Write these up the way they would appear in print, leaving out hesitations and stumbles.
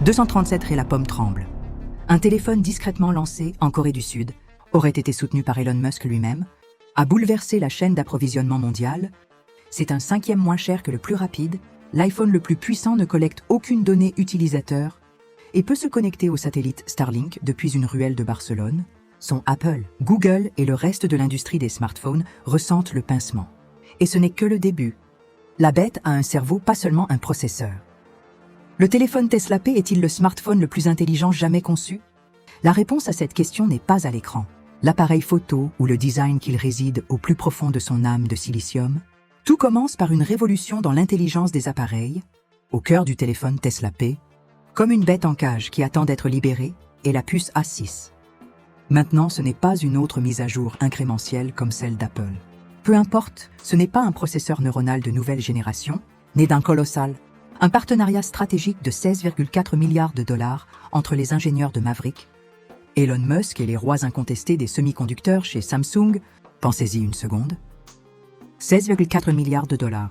237 et la pomme tremble. Un téléphone discrètement lancé en Corée du Sud aurait été soutenu par Elon Musk lui-même, a bouleversé la chaîne d'approvisionnement mondiale. C'est un 5e moins cher que le plus rapide. L'iPhone le plus puissant ne collecte aucune donnée utilisateur et peut se connecter au satellite Starlink depuis une ruelle de Barcelone. Son Apple, Google et le reste de l'industrie des smartphones ressentent le pincement. Et ce n'est que le début. La bête a un cerveau, pas seulement un processeur. Le téléphone Tesla P est-il le smartphone le plus intelligent jamais conçu? La réponse à cette question n'est pas à l'écran. L'appareil photo ou le design qu'il réside au plus profond de son âme de silicium. Tout commence par une révolution dans l'intelligence des appareils, au cœur du téléphone Tesla P, comme une bête en cage qui attend d'être libérée, est la puce A6. Maintenant, ce n'est pas une autre mise à jour incrémentielle comme celle d'Apple. Peu importe, ce n'est pas un processeur neuronal de nouvelle génération, né d'un colossal. Un partenariat stratégique de 16,4 milliards de dollars entre les ingénieurs de Maverick, Elon Musk et les rois incontestés des semi-conducteurs chez Samsung. Pensez-y une seconde. 16,4 milliards de dollars.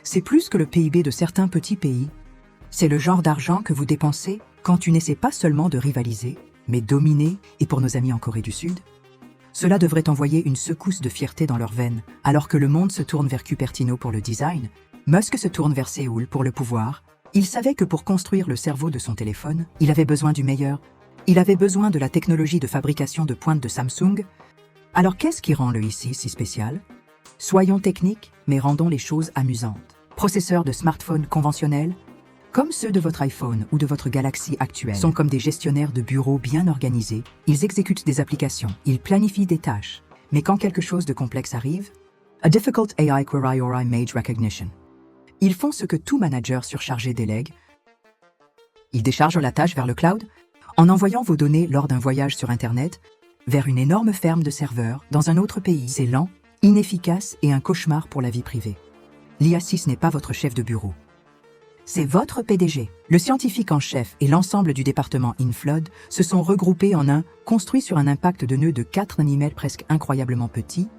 C'est plus que le PIB de certains petits pays. C'est le genre d'argent que vous dépensez quand tu n'essaies pas seulement de rivaliser, mais dominer, et pour nos amis en Corée du Sud, cela devrait envoyer une secousse de fierté dans leurs veines, alors que le monde se tourne vers Cupertino pour le design, Musk se tourne vers Séoul pour le pouvoir. Il savait que pour construire le cerveau de son téléphone, il avait besoin du meilleur. Il avait besoin de la technologie de fabrication de pointe de Samsung. Alors qu'est-ce qui rend le i6 si spécial? Soyons techniques, mais rendons les choses amusantes. Processeurs de smartphones conventionnels, comme ceux de votre iPhone ou de votre Galaxy actuelle, sont comme des gestionnaires de bureaux bien organisés. Ils exécutent des applications, ils planifient des tâches. Mais quand quelque chose de complexe arrive, a difficult AI query or image recognition. Ils font ce que tout manager surchargé délègue. Ils déchargent la tâche vers le cloud en envoyant vos données lors d'un voyage sur Internet vers une énorme ferme de serveurs dans un autre pays. C'est lent, inefficace et un cauchemar pour la vie privée. L'IA6 n'est pas votre chef de bureau. C'est votre PDG. Le scientifique en chef et l'ensemble du département InFlood se sont regroupés en un, construit sur un impact de nœuds de 4 nanomètres presque incroyablement petit,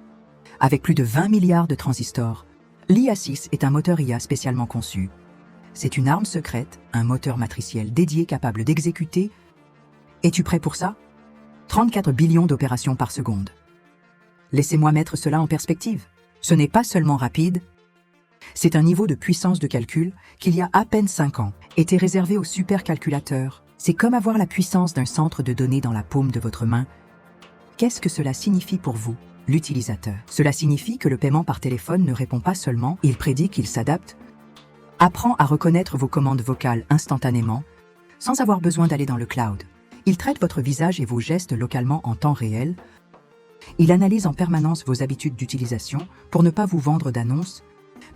avec plus de 20 milliards de transistors. L'IA6 est un moteur IA spécialement conçu. C'est une arme secrète, un moteur matriciel dédié capable d'exécuter. Es-tu prêt pour ça? 34 billions d'opérations par seconde. Laissez-moi mettre cela en perspective. Ce n'est pas seulement rapide, c'est un niveau de puissance de calcul qu'il y a à peine 5 ans était réservé aux supercalculateurs. C'est comme avoir la puissance d'un centre de données dans la paume de votre main. Qu'est-ce que cela signifie pour vous, l'utilisateur? Cela signifie que le paiement par téléphone ne répond pas seulement, il prédit qu'il s'adapte, apprend à reconnaître vos commandes vocales instantanément, sans avoir besoin d'aller dans le cloud. Il traite votre visage et vos gestes localement en temps réel. Il analyse en permanence vos habitudes d'utilisation pour ne pas vous vendre d'annonces,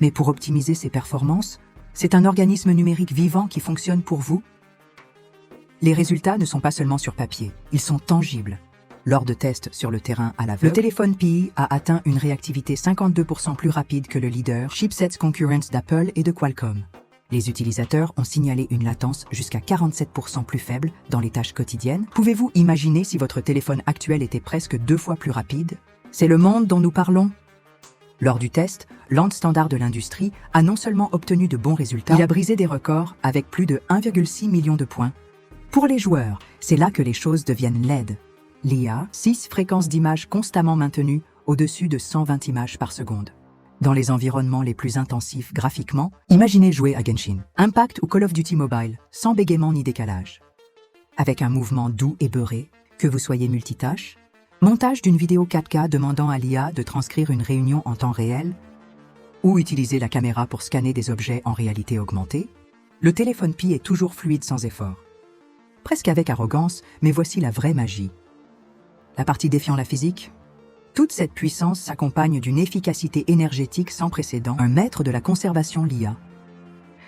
mais pour optimiser ses performances. C'est un organisme numérique vivant qui fonctionne pour vous. Les résultats ne sont pas seulement sur papier, ils sont tangibles. Lors de tests sur le terrain à l'aveugle, le téléphone Pi a atteint une réactivité 52% plus rapide que le leader chipsets concurrents d'Apple et de Qualcomm. Les utilisateurs ont signalé une latence jusqu'à 47% plus faible dans les tâches quotidiennes. Pouvez-vous imaginer si votre téléphone actuel était presque 2 fois plus rapide? C'est le monde dont nous parlons. Lors du test, l'ANT standard de l'industrie a non seulement obtenu de bons résultats, il a brisé des records avec plus de 1,6 million de points. Pour les joueurs, c'est là que les choses deviennent laides. L'IA, 6 fréquences d'images constamment maintenues au-dessus de 120 images par seconde. Dans les environnements les plus intensifs graphiquement, imaginez jouer à Genshin Impact ou Call of Duty Mobile, sans bégaiement ni décalage. Avec un mouvement doux et beurré, que vous soyez multitâche, montage d'une vidéo 4K demandant à l'IA de transcrire une réunion en temps réel, ou utiliser la caméra pour scanner des objets en réalité augmentée, le téléphone Pi est toujours fluide sans effort. Presque avec arrogance, mais voici la vraie magie. La partie défiant la physique? Toute cette puissance s'accompagne d'une efficacité énergétique sans précédent, un maître de la conservation l'IA.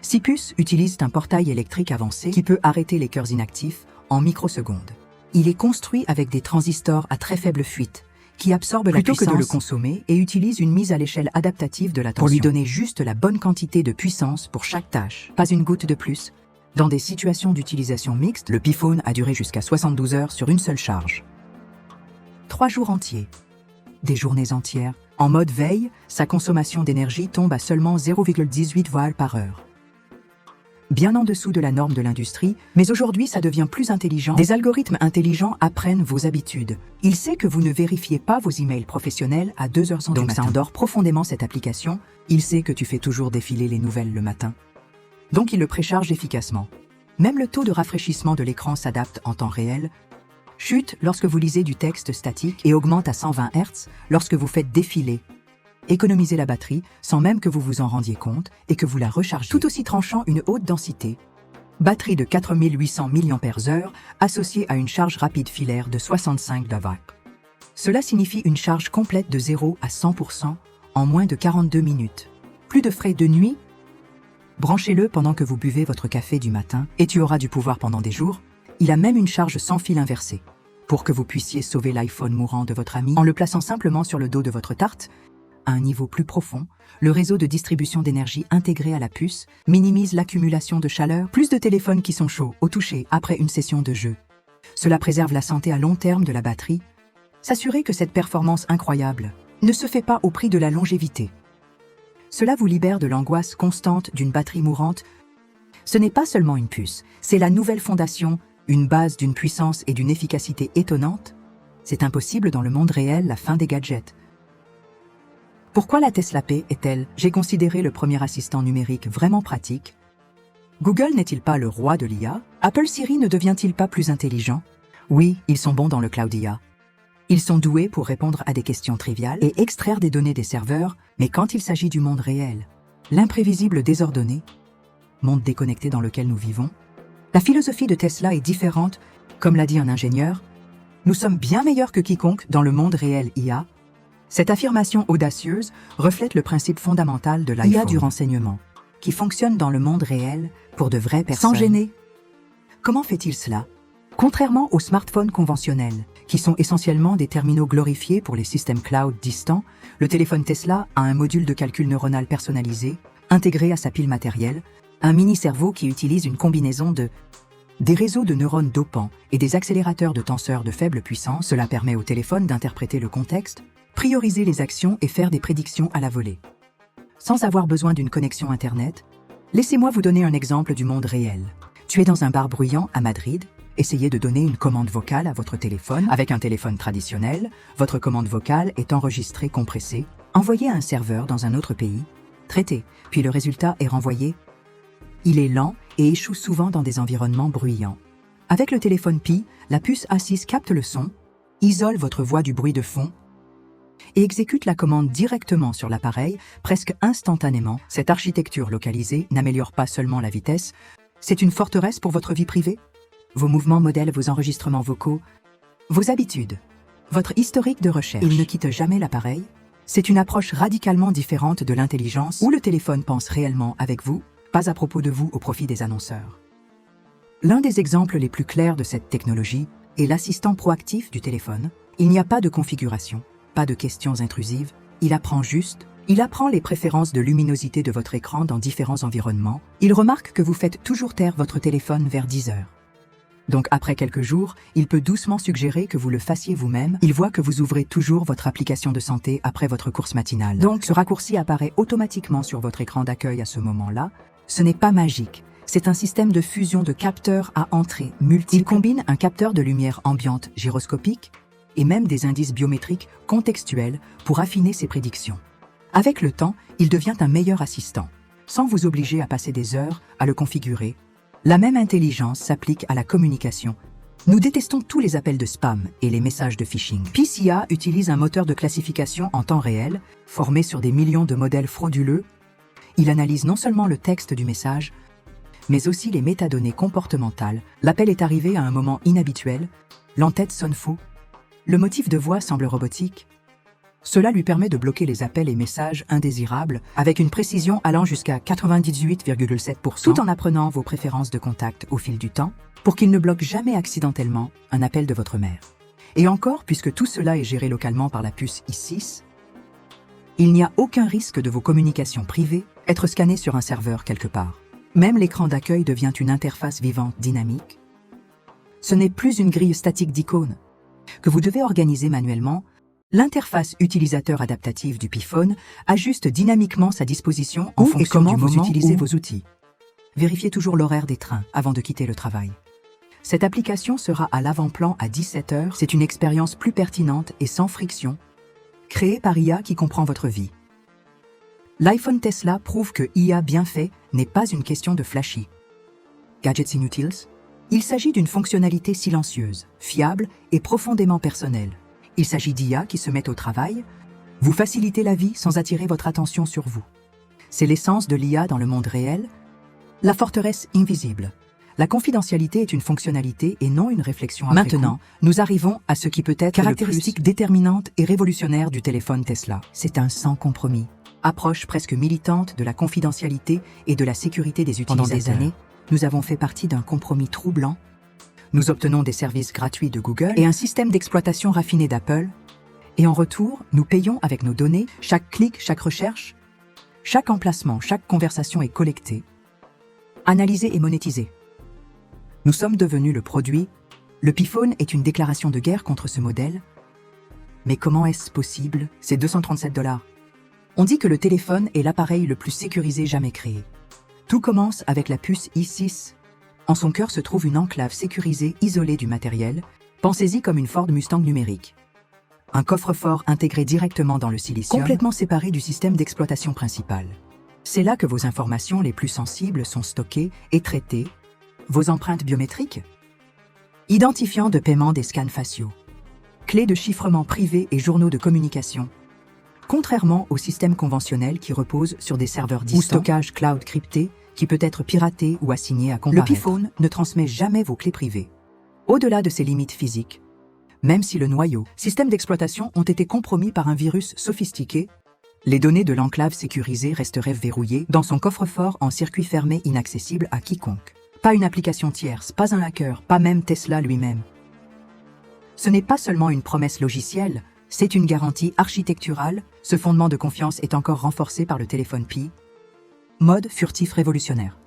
6 puces utilisent un portail électrique avancé qui peut arrêter les cœurs inactifs en microsecondes. Il est construit avec des transistors à très faible fuite, qui absorbent la puissance plutôt que de le consommer et utilise une mise à l'échelle adaptative de la tension pour lui donner juste la bonne quantité de puissance pour chaque tâche, pas une goutte de plus. Dans des situations d'utilisation mixte, le Pi-Phone a duré jusqu'à 72 heures sur une seule charge. 3 jours entiers. Des journées entières. En mode veille, sa consommation d'énergie tombe à seulement 0,18 watts par heure. bien en dessous de la norme de l'industrie, mais aujourd'hui ça devient plus intelligent. Des algorithmes intelligents apprennent vos habitudes. Il sait que vous ne vérifiez pas vos emails professionnels à 2h du matin. Donc ça endort profondément cette application. Il sait que tu fais toujours défiler les nouvelles le matin. Donc il le précharge efficacement. Même le taux de rafraîchissement de l'écran s'adapte en temps réel, chute lorsque vous lisez du texte statique et augmente à 120 Hz lorsque vous faites défiler. Économisez la batterie sans même que vous vous en rendiez compte et que vous la rechargez. Tout aussi tranchant, une haute densité. Batterie de 4800 mAh associée à une charge rapide filaire de 65 W. Cela signifie une charge complète de 0 à 100% en moins de 42 minutes. Plus de frais de nuit. Branchez-le pendant que vous buvez votre café du matin et tu auras du pouvoir pendant des jours. Il a même une charge sans fil inversé pour que vous puissiez sauver l'iPhone mourant de votre ami en le plaçant simplement sur le dos de votre tarte. À un niveau plus profond, le réseau de distribution d'énergie intégré à la puce minimise l'accumulation de chaleur. Plus de téléphones qui sont chauds au toucher après une session de jeu. Cela préserve la santé à long terme de la batterie. S'assurer que cette performance incroyable ne se fait pas au prix de la longévité. Cela vous libère de l'angoisse constante d'une batterie mourante. Ce n'est pas seulement une puce, c'est la nouvelle fondation, une base d'une puissance et d'une efficacité étonnante. C'est impossible dans le monde réel, la fin des gadgets. Pourquoi la Tesla Pay est-elle, j'ai considéré le premier assistant numérique vraiment pratique? Google n'est-il pas le roi de l'IA? Apple Siri ne devient-il pas plus intelligent? Oui, ils sont bons dans le cloud IA. Ils sont doués pour répondre à des questions triviales et extraire des données des serveurs, mais quand il s'agit du monde réel, l'imprévisible désordonné, monde déconnecté dans lequel nous vivons, la philosophie de Tesla est différente. Comme l'a dit un ingénieur, nous sommes bien meilleurs que quiconque dans le monde réel IA. Cette affirmation audacieuse reflète le principe fondamental de l'IA du renseignement, qui fonctionne dans le monde réel pour de vraies personnes. Sans gêner. Comment fait-il cela? Contrairement aux smartphones conventionnels, qui sont essentiellement des terminaux glorifiés pour les systèmes cloud distants, le téléphone Tesla a un module de calcul neuronal personnalisé, intégré à sa pile matérielle, un mini-cerveau qui utilise une combinaison des réseaux de neurones dopants et des accélérateurs de tenseurs de faible puissance. Cela permet au téléphone d'interpréter le contexte, prioriser les actions et faire des prédictions à la volée. Sans avoir besoin d'une connexion Internet, laissez-moi vous donner un exemple du monde réel. Tu es dans un bar bruyant à Madrid, essayez de donner une commande vocale à votre téléphone. Avec un téléphone traditionnel, votre commande vocale est enregistrée, compressée, envoyée à un serveur dans un autre pays, traitée, puis le résultat est renvoyé. Il est lent et échoue souvent dans des environnements bruyants. Avec le téléphone Pi, la puce A6 capte le son, isole votre voix du bruit de fond, et exécute la commande directement sur l'appareil, presque instantanément. Cette architecture localisée n'améliore pas seulement la vitesse, c'est une forteresse pour votre vie privée. Vos mouvements modèlent vos enregistrements vocaux, vos habitudes, votre historique de recherche. Il ne quitte jamais l'appareil. C'est une approche radicalement différente de l'intelligence où le téléphone pense réellement avec vous, pas à propos de vous au profit des annonceurs. L'un des exemples les plus clairs de cette technologie est l'assistant proactif du téléphone. Il n'y a pas de configuration. Pas de questions intrusives, il apprend les préférences de luminosité de votre écran dans différents environnements, il remarque que vous faites toujours taire votre téléphone vers 10 heures. Donc après quelques jours, il peut doucement suggérer que vous le fassiez vous-même, il voit que vous ouvrez toujours votre application de santé après votre course matinale. Donc ce raccourci apparaît automatiquement sur votre écran d'accueil à ce moment-là. Ce n'est pas magique, c'est un système de fusion de capteurs à entrée multiples. Il combine un capteur de lumière ambiante gyroscopique, et même des indices biométriques contextuels pour affiner ses prédictions. Avec le temps, il devient un meilleur assistant, sans vous obliger à passer des heures à le configurer. La même intelligence s'applique à la communication. Nous détestons tous les appels de spam et les messages de phishing. PCA utilise un moteur de classification en temps réel, formé sur des millions de modèles frauduleux. Il analyse non seulement le texte du message, mais aussi les métadonnées comportementales. L'appel est arrivé à un moment inhabituel, l'entête sonne faux, le motif de voix semble robotique. Cela lui permet de bloquer les appels et messages indésirables avec une précision allant jusqu'à 98,7%, tout en apprenant vos préférences de contact au fil du temps pour qu'il ne bloque jamais accidentellement un appel de votre mère. Et encore, puisque tout cela est géré localement par la puce i6, il n'y a aucun risque de vos communications privées être scannées sur un serveur quelque part. Même l'écran d'accueil devient une interface vivante dynamique. Ce n'est plus une grille statique d'icônes que vous devez organiser manuellement. L'interface utilisateur adaptative du Pi Phone ajuste dynamiquement sa disposition en fonction du moment vous utilisez vos outils. Vérifiez toujours l'horaire des trains avant de quitter le travail. Cette application sera à l'avant-plan à 17 h. C'est une expérience plus pertinente et sans friction, créée par IA qui comprend votre vie. L'iPhone Tesla prouve que IA bien fait n'est pas une question de flashy gadgets inutiles. Il s'agit d'une fonctionnalité silencieuse, fiable et profondément personnelle. Il s'agit d'IA qui se met au travail, vous faciliter la vie sans attirer votre attention sur vous. C'est l'essence de l'IA dans le monde réel, la forteresse invisible. La confidentialité est une fonctionnalité et non une réflexion après coup. Maintenant, nous arrivons à ce qui peut être caractéristique déterminante et révolutionnaire du téléphone Tesla. C'est un sans compromis. Approche presque militante de la confidentialité et de la sécurité des utilisateurs. Pendant des années, nous avons fait partie d'un compromis troublant. Nous obtenons des services gratuits de Google et un système d'exploitation raffiné d'Apple. Et en retour, nous payons avec nos données. Chaque clic, chaque recherche, chaque emplacement, chaque conversation est collectée, analysée et monétisée. Nous sommes devenus le produit. Le P-Phone est une déclaration de guerre contre ce modèle. Mais comment est-ce possible? C'est 237 $. On dit que le téléphone est l'appareil le plus sécurisé jamais créé. Tout commence avec la puce i6. En son cœur se trouve une enclave sécurisée isolée du matériel. Pensez-y comme une Ford Mustang numérique. Un coffre-fort intégré directement dans le silicium, complètement séparé du système d'exploitation principal. C'est là que vos informations les plus sensibles sont stockées et traitées. Vos empreintes biométriques, identifiants de paiement des scans faciaux, clés de chiffrement privées et journaux de communication. Contrairement au système conventionnel qui repose sur des serveurs distants ou stockage cloud crypté qui peut être piraté ou assigné à comparaître, le P-Phone ne transmet jamais vos clés privées. Au-delà de ses limites physiques, même si le noyau, système d'exploitation ont été compromis par un virus sophistiqué, les données de l'enclave sécurisée resteraient verrouillées dans son coffre-fort en circuit fermé inaccessible à quiconque. Pas une application tierce, pas un hacker, pas même Tesla lui-même. Ce n'est pas seulement une promesse logicielle, c'est une garantie architecturale. Ce fondement de confiance est encore renforcé par le téléphone Pi. Mode furtif révolutionnaire.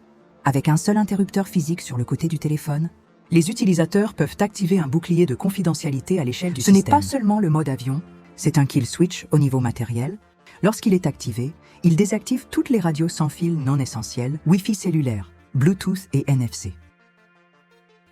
Avec un seul interrupteur physique sur le côté du téléphone, les utilisateurs peuvent activer un bouclier de confidentialité à l'échelle du système. Ce n'est pas seulement le mode avion, c'est un kill switch au niveau matériel. Lorsqu'il est activé, il désactive toutes les radios sans fil non essentielles, Wi-Fi cellulaire, Bluetooth et NFC.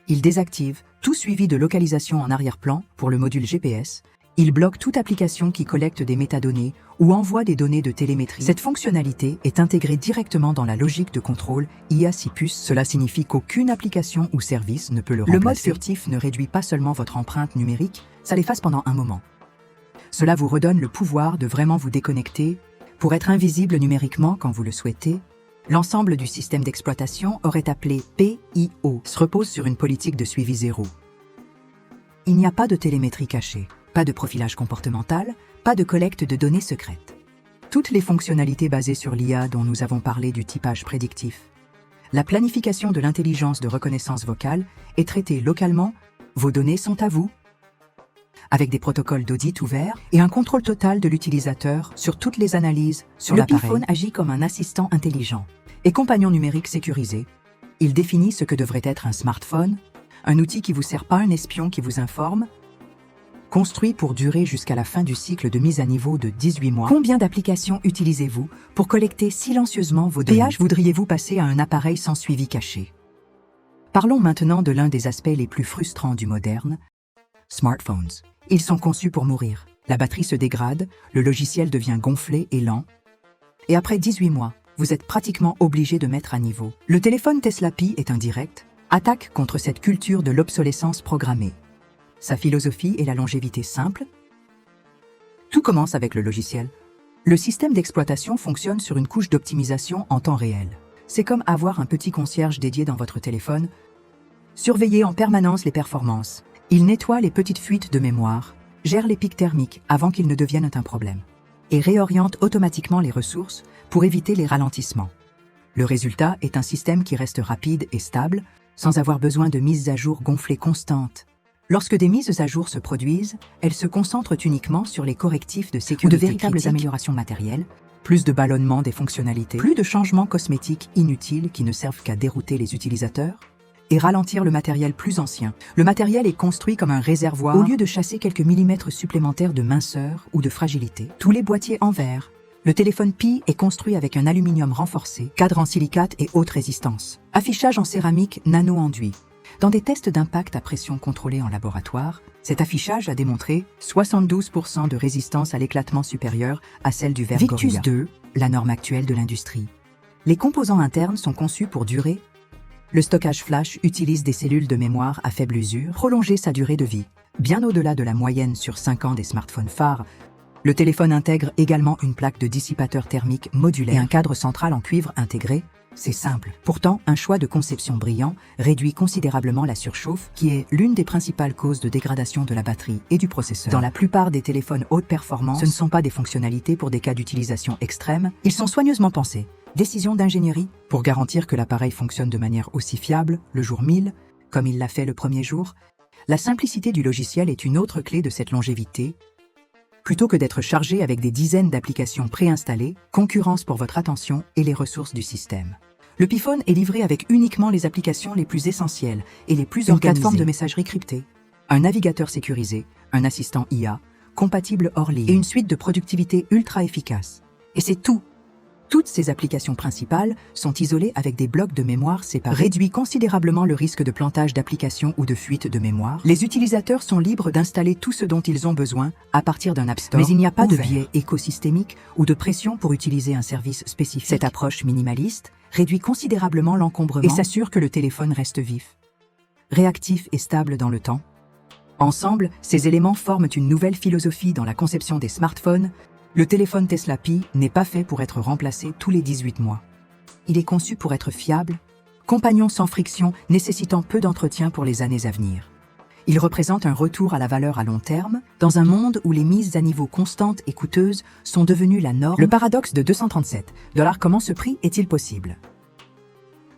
Il désactive tout suivi de localisation en arrière-plan pour le module GPS. Il bloque toute application qui collecte des métadonnées ou envoie des données de télémétrie. Cette fonctionnalité est intégrée directement dans la logique de contrôle IA 6 puces. Cela signifie qu'aucune application ou service ne peut le remplacer. Le mode furtif ne réduit pas seulement votre empreinte numérique, ça l'efface pendant un moment. Cela vous redonne le pouvoir de vraiment vous déconnecter pour être invisible numériquement quand vous le souhaitez. L'ensemble du système d'exploitation aurait appelé PIO se repose sur une politique de suivi zéro. Il n'y a pas de télémétrie cachée, pas de profilage comportemental, pas de collecte de données secrètes. Toutes les fonctionnalités basées sur l'IA dont nous avons parlé du typage prédictif, la planification de l'intelligence de reconnaissance vocale est traitée localement, vos données sont à vous, avec des protocoles d'audit ouverts et un contrôle total de l'utilisateur sur toutes les analyses sur l'appareil. Le P-Phone agit comme un assistant intelligent et compagnon numérique sécurisé. Il définit ce que devrait être un smartphone, un outil qui vous sert pas un espion qui vous informe, construit pour durer jusqu'à la fin du cycle de mise à niveau de 18 mois. Combien d'applications utilisez-vous pour collecter silencieusement vos données? Voudriez-vous passer à un appareil sans suivi caché? Parlons maintenant de l'un des aspects les plus frustrants du moderne, smartphones. Ils sont conçus pour mourir. La batterie se dégrade, le logiciel devient gonflé et lent. Et après 18 mois, vous êtes pratiquement obligé de mettre à niveau. Le téléphone Tesla Pi est indirect, attaque contre cette culture de l'obsolescence programmée. Sa philosophie est la longévité simple. Tout commence avec le logiciel. Le système d'exploitation fonctionne sur une couche d'optimisation en temps réel. C'est comme avoir un petit concierge dédié dans votre téléphone. Surveillez en permanence les performances. Il nettoie les petites fuites de mémoire, gère les pics thermiques avant qu'ils ne deviennent un problème, et réoriente automatiquement les ressources pour éviter les ralentissements. Le résultat est un système qui reste rapide et stable, sans avoir besoin de mises à jour gonflées constantes. Lorsque des mises à jour se produisent, elles se concentrent uniquement sur les correctifs de sécurité ou de véritables critiques. Améliorations matérielles, plus de ballonnement des fonctionnalités, plus de changements cosmétiques inutiles qui ne servent qu'à dérouter les utilisateurs, et ralentir le matériel plus ancien. Le matériel est construit comme un réservoir. Au lieu de chasser quelques millimètres supplémentaires de minceur ou de fragilité, tous les boîtiers en verre, Le téléphone Pi est construit avec un aluminium renforcé, cadre en silicate et haute résistance. Affichage en céramique nano-enduit. Dans des tests d'impact à pression contrôlés en laboratoire, cet affichage a démontré 72% de résistance à l'éclatement supérieur à celle du verre Victus Gorilla 2, la norme actuelle de l'industrie. Les composants internes sont conçus pour durer. Le stockage flash utilise des cellules de mémoire à faible usure, prolonger sa durée de vie. Bien au-delà de la moyenne sur 5 ans des smartphones phares, le téléphone intègre également une plaque de dissipateur thermique modulaire et un cadre central en cuivre intégré. C'est simple. Pourtant, un choix de conception brillant réduit considérablement la surchauffe, qui est l'une des principales causes de dégradation de la batterie et du processeur. Dans la plupart des téléphones haute performance, ce ne sont pas des fonctionnalités pour des cas d'utilisation extrême, ils sont soigneusement pensés. Décision d'ingénierie pour garantir que l'appareil fonctionne de manière aussi fiable le jour 1000, comme il l'a fait le premier jour. La simplicité du logiciel est une autre clé de cette longévité. Plutôt que d'être chargé avec des dizaines d'applications préinstallées, concurrence pour votre attention et les ressources du système. Le Piphone est livré avec uniquement les applications les plus essentielles et les plus organisées. Une plateforme de messagerie cryptée, un navigateur sécurisé, un assistant IA, compatible hors ligne et une suite de productivité ultra efficace. Et c'est tout. Toutes ces applications principales sont isolées avec des blocs de mémoire séparés, réduit considérablement le risque de plantage d'applications ou de fuite de mémoire. Les utilisateurs sont libres d'installer tout ce dont ils ont besoin à partir d'un App Store. Mais il n'y a pas de biais écosystémique ou de pression pour utiliser un service spécifique. Cette approche minimaliste réduit considérablement l'encombrement et s'assure que le téléphone reste vif, réactif et stable dans le temps. Ensemble, ces éléments forment une nouvelle philosophie dans la conception des smartphones. Le téléphone Tesla Pi n'est pas fait pour être remplacé tous les 18 mois. Il est conçu pour être fiable, compagnon sans friction, nécessitant peu d'entretien pour les années à venir. Il représente un retour à la valeur à long terme, dans un monde où les mises à niveau constantes et coûteuses sont devenues la norme. Le paradoxe de 237 $, comment ce prix est-il possible?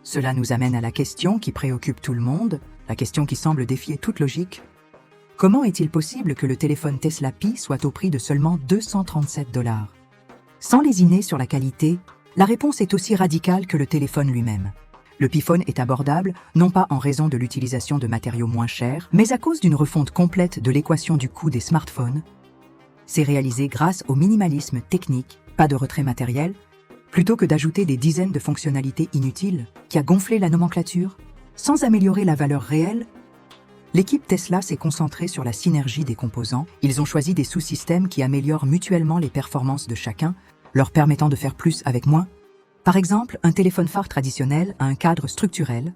Cela nous amène à la question qui préoccupe tout le monde, la question qui semble défier toute logique. Comment est-il possible que le téléphone Tesla Pi soit au prix de seulement 237 $? Sans lésiner sur la qualité, la réponse est aussi radicale que le téléphone lui-même. Le Piphone est abordable, non pas en raison de l'utilisation de matériaux moins chers, mais à cause d'une refonte complète de l'équation du coût des smartphones. C'est réalisé grâce au minimalisme technique, pas de retrait matériel, plutôt que d'ajouter des dizaines de fonctionnalités inutiles, qui a gonflé la nomenclature, sans améliorer la valeur réelle. L'équipe Tesla s'est concentrée sur la synergie des composants. Ils ont choisi des sous-systèmes qui améliorent mutuellement les performances de chacun, leur permettant de faire plus avec moins. Par exemple, un téléphone phare traditionnel a un cadre structurel,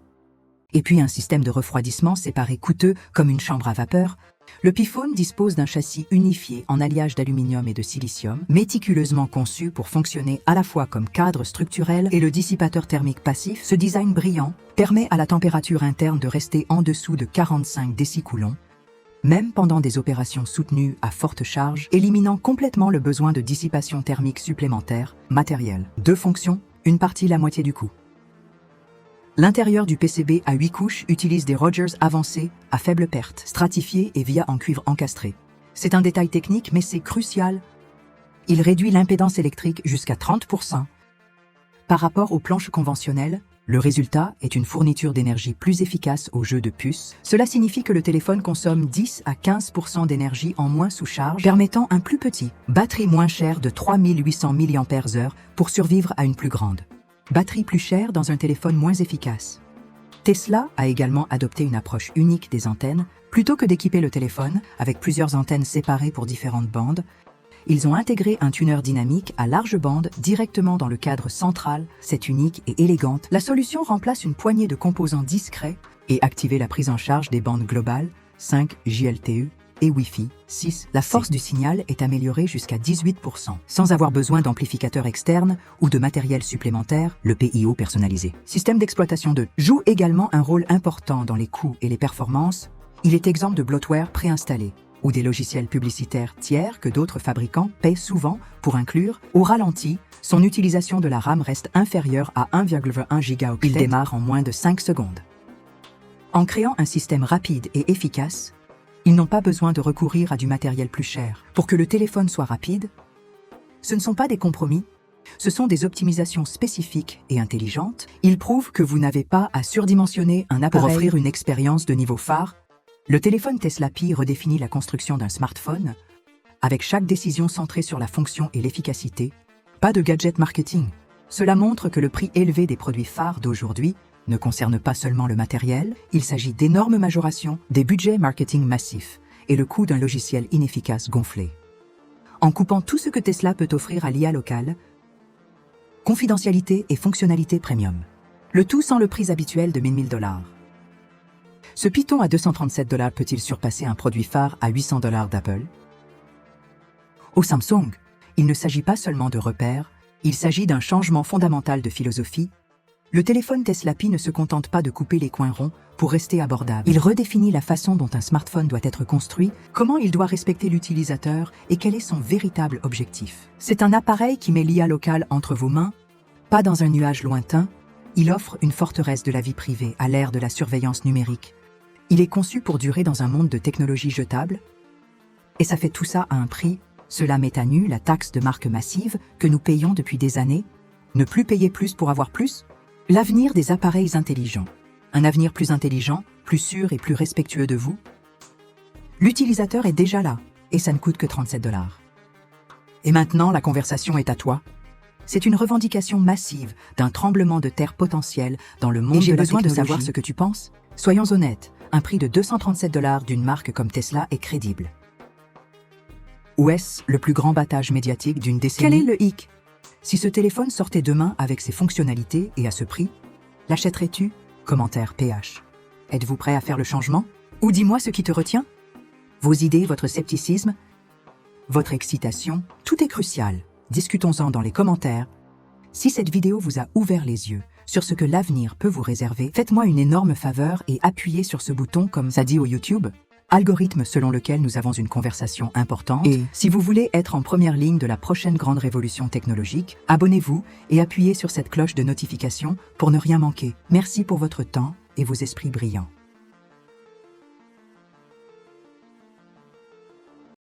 et puis un système de refroidissement séparé coûteux comme une chambre à vapeur. Le Piphone dispose d'un châssis unifié en alliage d'aluminium et de silicium, méticuleusement conçu pour fonctionner à la fois comme cadre structurel et le dissipateur thermique passif. Ce design brillant permet à la température interne de rester en dessous de 45 décicoulomb, même pendant des opérations soutenues à forte charge, éliminant complètement le besoin de dissipation thermique supplémentaire, matériel. 2 fonctions, une partie la moitié du coût. L'intérieur du PCB à 8 couches utilise des Rogers avancés à faible perte, stratifiés et via en cuivre encastré. C'est un détail technique, mais c'est crucial. Il réduit l'impédance électrique jusqu'à 30%. Par rapport aux planches conventionnelles, le résultat est une fourniture d'énergie plus efficace au jeu de puces. Cela signifie que le téléphone consomme 10 à 15% d'énergie en moins sous charge, permettant un plus petit, batterie moins chère de 3800 mAh pour survivre à une plus grande. Batterie plus chère dans un téléphone moins efficace. Tesla a également adopté une approche unique des antennes. Plutôt que d'équiper le téléphone avec plusieurs antennes séparées pour différentes bandes, ils ont intégré un tuner dynamique à large bande directement dans le cadre central. C'est unique et élégante. La solution remplace une poignée de composants discrets et active la prise en charge des bandes globales 5 JLTE et Wi-Fi 6. La force du signal est améliorée jusqu'à 18%, sans avoir besoin d'amplificateurs externes ou de matériel supplémentaire. Le PIO personnalisé. Système d'exploitation 2 joue également un rôle important dans les coûts et les performances. Il est exempt de bloatware préinstallé ou des logiciels publicitaires tiers que d'autres fabricants paient souvent pour inclure. Au ralenti, son utilisation de la RAM reste inférieure à 1,1 GHz. Il démarre en moins de 5 secondes. En créant un système rapide et efficace, ils n'ont pas besoin de recourir à du matériel plus cher. Pour que le téléphone soit rapide, ce ne sont pas des compromis, ce sont des optimisations spécifiques et intelligentes. Ils prouvent que vous n'avez pas à surdimensionner un appareil pour offrir une expérience de niveau phare. Le téléphone Tesla Pi redéfinit la construction d'un smartphone, avec chaque décision centrée sur la fonction et l'efficacité, Pas de gadget marketing. Cela montre que le prix élevé des produits phares d'aujourd'hui ne concerne pas seulement le matériel, il s'agit d'énormes majorations, des budgets marketing massifs et le coût d'un logiciel inefficace gonflé. En coupant tout ce que Tesla peut offrir à l'IA locale, confidentialité et fonctionnalité premium. Le tout sans le prix habituel de 1000 $. Ce Python à 237 $ peut-il surpasser un produit phare à 800 $ d'Apple? Au Samsung, il ne s'agit pas seulement de repères, il s'agit d'un changement fondamental de philosophie. Le téléphone Tesla Pi ne se contente pas de couper les coins ronds pour rester abordable. Il redéfinit la façon dont un smartphone doit être construit, comment il doit respecter l'utilisateur et quel est son véritable objectif. C'est un appareil qui met l'IA locale entre vos mains, pas dans un nuage lointain. Il offre une forteresse de la vie privée à l'ère de la surveillance numérique. Il est conçu pour durer dans un monde de technologies jetables. Et ça fait tout ça à un prix. Cela met à nu la taxe de marque massive que nous payons depuis des années. Ne plus payer plus pour avoir plus? L'avenir des appareils intelligents. Un avenir plus intelligent, plus sûr et plus respectueux de vous? L'utilisateur est déjà là, et ça ne coûte que 37 $. Et maintenant, la conversation est à toi. C'est une revendication massive d'un tremblement de terre potentiel dans le monde de la technologie. Et j'ai besoin de savoir ce que tu penses. Soyons honnêtes, un prix de 237 $ d'une marque comme Tesla est crédible. Ou est-ce le plus grand battage médiatique d'une décennie? Quel est le hic? Si ce téléphone sortait demain avec ses fonctionnalités et à ce prix, l'achèterais-tu? Commentaire PH. Êtes-vous prêt à faire le changement? Ou dis-moi ce qui te retient? Vos idées, votre scepticisme, votre excitation, tout est crucial. Discutons-en dans les commentaires. Si cette vidéo vous a ouvert les yeux sur ce que l'avenir peut vous réserver, faites-moi une énorme faveur et appuyez sur ce bouton comme ça dit au YouTube. Algorithme selon lequel nous avons une conversation importante. Et si vous voulez être en première ligne de la prochaine grande révolution technologique, abonnez-vous et appuyez sur cette cloche de notification pour ne rien manquer. Merci pour votre temps et vos esprits brillants.